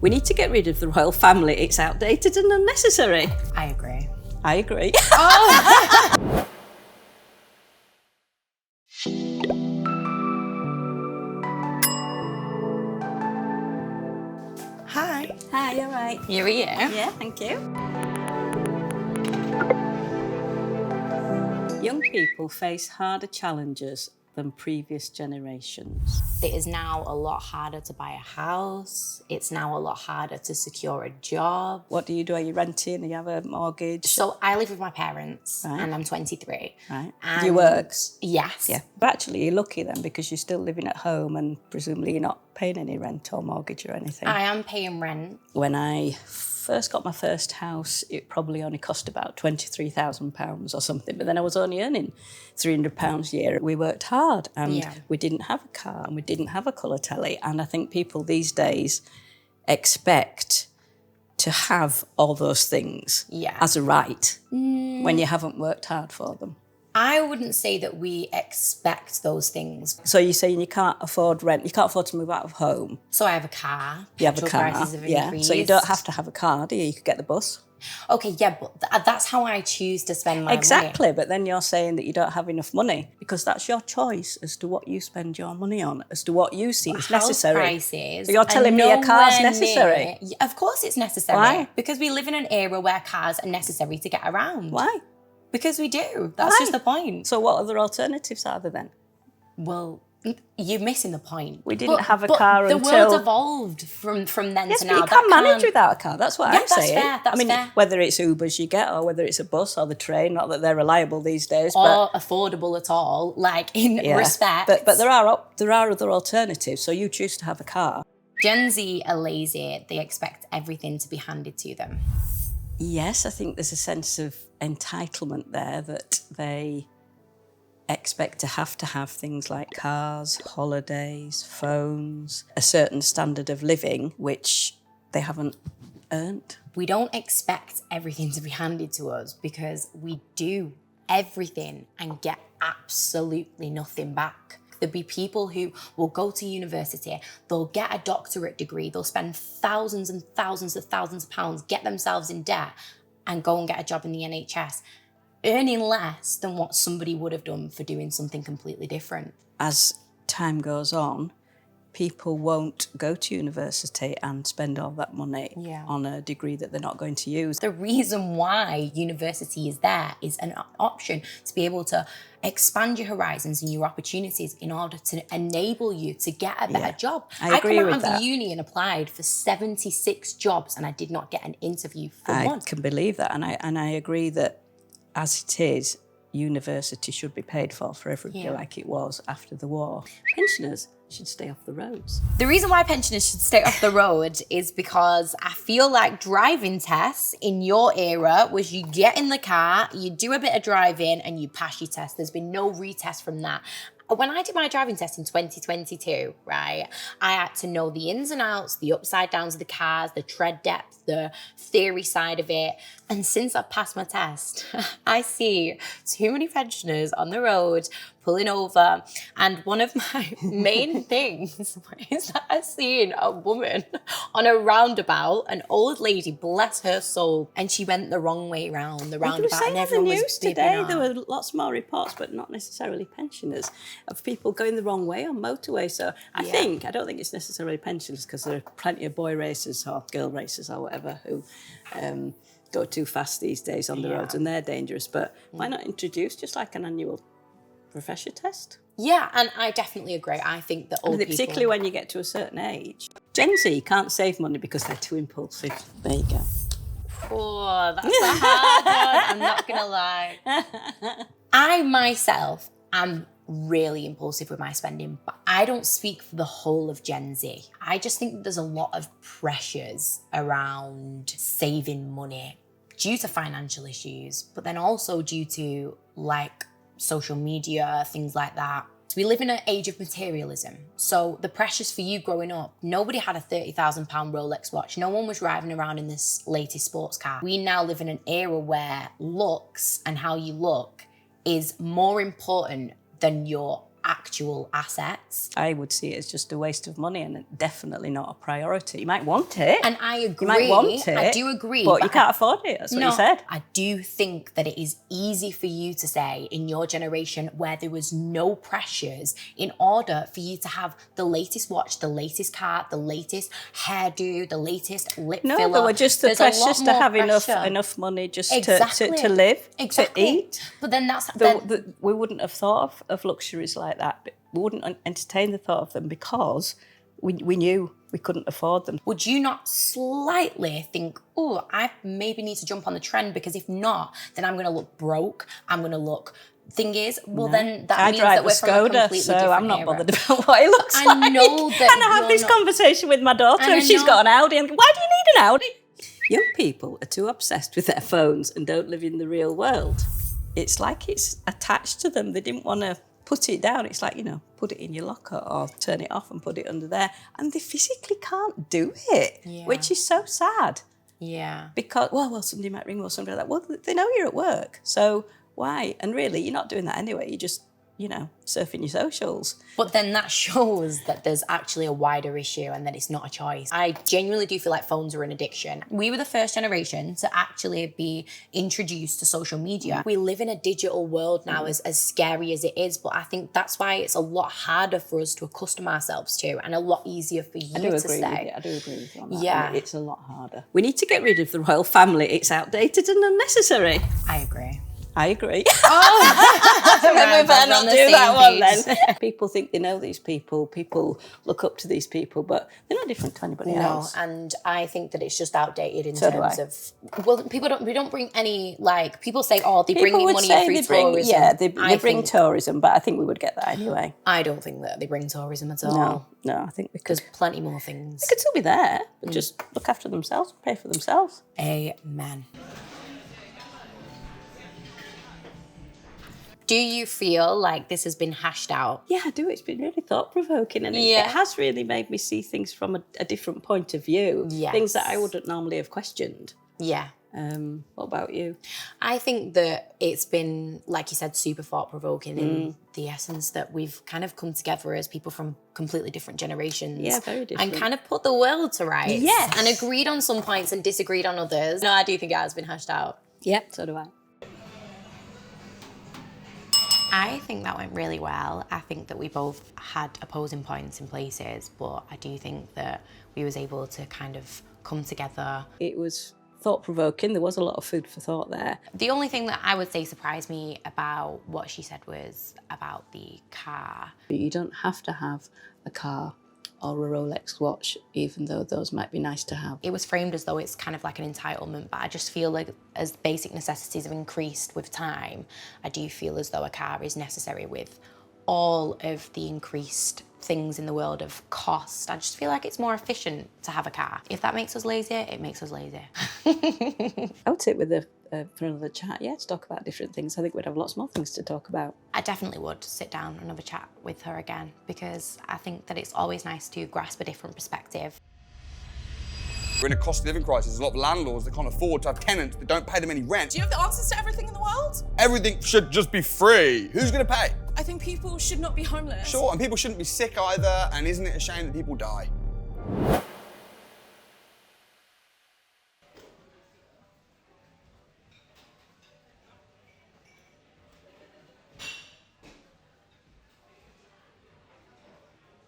We need to get rid of the royal family. It's outdated and unnecessary. I agree. I agree. Oh. Hi. Hi, all right? Here we are. Yeah, thank you. Young people face harder challenges than previous generations. It is now a lot harder to buy a house. It's now a lot harder to secure a job. What do? Are you renting? Do you have a mortgage? So I live with my parents, Right. and I'm 23. Right. And Do you work? Yes. Yeah. But actually, you're lucky then because you're still living at home and presumably you're not paying any rent or mortgage or anything. I am paying rent. When I first got my first house, it probably only cost about £23,000 or something. But then I was only earning £300 a year. We worked hard and we didn't have a car and we didn't have a colour telly. And I think people these days expect to have all those things as a right when you haven't worked hard for them. I wouldn't say that we expect those things. So you're saying you can't afford rent, you can't afford to move out of home. So I have a car. You have a Petrol car, prices have increased. So you don't have to have a car, do you? You could get the bus. Okay, yeah, but that's how I choose to spend my Exactly, money. but then you're saying that you don't have enough money because that's your choice as to what you spend your money on, as to what you see is necessary. House prices. So you're telling me a car's necessary? Of course it's necessary. Why? Because we live in an era where cars are necessary to get around. Why? Because we do. That's just the point. So what other alternatives are there then? Well, you're missing the point. We didn't have a car the until... The world's evolved from then yes, to but now. you can't manage without a car. That's what I'm that's saying. Fair, that's fair. Whether it's Ubers you get or whether it's a bus or the train, not that they're reliable these days. Or affordable at all, like in respect. But there are other alternatives, so you choose to have a car. Gen Z are lazy. They expect everything to be handed to them. Yes, I think there's a sense of entitlement there that they expect to have things like cars, holidays, phones, a certain standard of living, which they haven't earned. We don't expect everything to be handed to us because we do everything and get absolutely nothing back. There'll be people who will go to university, they'll get a doctorate degree, they'll spend thousands and thousands of pounds, get themselves in debt and go and get a job in the NHS, earning less than what somebody would have done for doing something completely different. As time goes on, people won't go to university and spend all that money on a degree that they're not going to use. The reason why university is there is an option to be able to expand your horizons and your opportunities in order to enable you to get a better job. I agree with that. I come out of uni and applied for 76 jobs and I did not get an interview for one. I can believe that, and I agree that as it is, university should be paid for everybody like it was after the war. Pensioners should stay off the roads. The reason why pensioners should stay off the road is because I feel like driving tests in your era was you get in the car, you do a bit of driving and you pass your test. There's been no retest from that. When I did my driving test in 2022, right, I had to know the ins and outs, the upside downs of the cars, the tread depth, the theory side of it. And since I've passed my test, I see too many pensioners on the road pulling over. And one of my main things is that I've seen a woman on a roundabout, an old lady, bless her soul, and she went the wrong way round the roundabout. And everyone the news was today, there were lots more reports, but not necessarily pensioners, of people going the wrong way on motorways. So I don't think it's necessarily pensioners because there are plenty of boy racers or girl racers or whatever who go too fast these days on the roads and they're dangerous. But why not introduce just like an annual refresher test? Yeah, and I definitely agree. I think that old people... Particularly when you get to a certain age. Gen Z can't save money because they're too impulsive. There you go. Oh, that's a hard one. I'm not going to lie. I myself am really impulsive with my spending, but I don't speak for the whole of Gen Z. I just think that there's a lot of pressures around saving money due to financial issues, but then also due to like social media, things like that. We live in an age of materialism. So the pressures for you growing up, nobody had a £30,000 Rolex watch. No one was driving around in this latest sports car. We now live in an era where looks and how you look is more important than your actual assets. I would see it as just a waste of money and definitely not a priority. You might want it. And I agree. You might want it. I do agree. But you can't afford it. That's what you said. I do think that it is easy for you to say in your generation where there was no pressures in order for you to have the latest watch, the latest car, the latest hairdo, the latest lip filler. No, there were just the pressures to have enough money just to live, to eat. But then that's... we wouldn't have thought of luxuries like that. We wouldn't entertain the thought of them because we knew we couldn't afford them. Would you not slightly think, oh, I maybe need to jump on the trend because if not, then I'm going to look broke, I'm going to look... Thing is, well, then that means that we're from a completely different era. So I'm not bothered about what it looks like. I know that. And I have this conversation with my daughter, and she's got an Audi, and why do you need an Audi? Young people are too obsessed with their phones and don't live in the real world. It's like it's attached to them. They didn't want to put it down. It's like, put it in your locker or turn it off and put it under there. And they physically can't do it, which is so sad. Yeah. Because, well, somebody might ring or something like that. Well, they know you're at work, so why? And really, you're not doing that anyway. You're just, surfing your socials. But then that shows that there's actually a wider issue and that it's not a choice. I genuinely do feel like phones are an addiction. We were the first generation to actually be introduced to social media. We live in a digital world now, as scary as it is, but I think that's why it's a lot harder for us to accustom ourselves to and a lot easier for you to say. I do agree with you on that. Yeah. It's a lot harder. We need to get rid of the royal family. It's outdated and unnecessary. I agree. Oh, then we better not do that one then. People think they know these people. People look up to these people, but they're not different to anybody else. No, and I think that it's just outdated in terms of... Well, we don't bring any, people say, they bring in money in free tourism. Yeah, they bring tourism, but I think we would get that anyway. I don't think that they bring tourism at all. No, I think there's plenty more things. They could still be there, but just look after themselves, pay for themselves. Amen. Do you feel like this has been hashed out? Yeah, I do. It's been really thought-provoking and it has really made me see things from a different point of view. Yes. Things that I wouldn't normally have questioned. Yeah. What about you? I think that it's been, like you said, super thought-provoking in the essence that we've kind of come together as people from completely different generations. Yeah, very different. And kind of put the world to rights. Yes. And agreed on some points and disagreed on others. No, I do think it has been hashed out. Yep, so do I. I think that went really well. I think that we both had opposing points in places, but I do think that we was able to kind of come together. It was thought-provoking. There was a lot of food for thought there. The only thing that I would say surprised me about what she said was about the car. You don't have to have a car or a Rolex watch, even though those might be nice to have. It was framed as though it's kind of like an entitlement, but I just feel like as basic necessities have increased with time, I do feel as though a car is necessary with all of the increased things in the world of cost. I just feel like it's more efficient to have a car. If that makes us lazy, it makes us lazy. I would sit with her for another chat, to talk about different things. I think we'd have lots more things to talk about. I definitely would sit down and have a chat with her again because I think that it's always nice to grasp a different perspective. We're in a cost of living crisis. There's a lot of landlords that can't afford to have tenants that don't pay them any rent. Do you have the answers to everything in the world? Everything should just be free. Who's going to pay? I think people should not be homeless. Sure, and people shouldn't be sick either, and isn't it a shame that people die?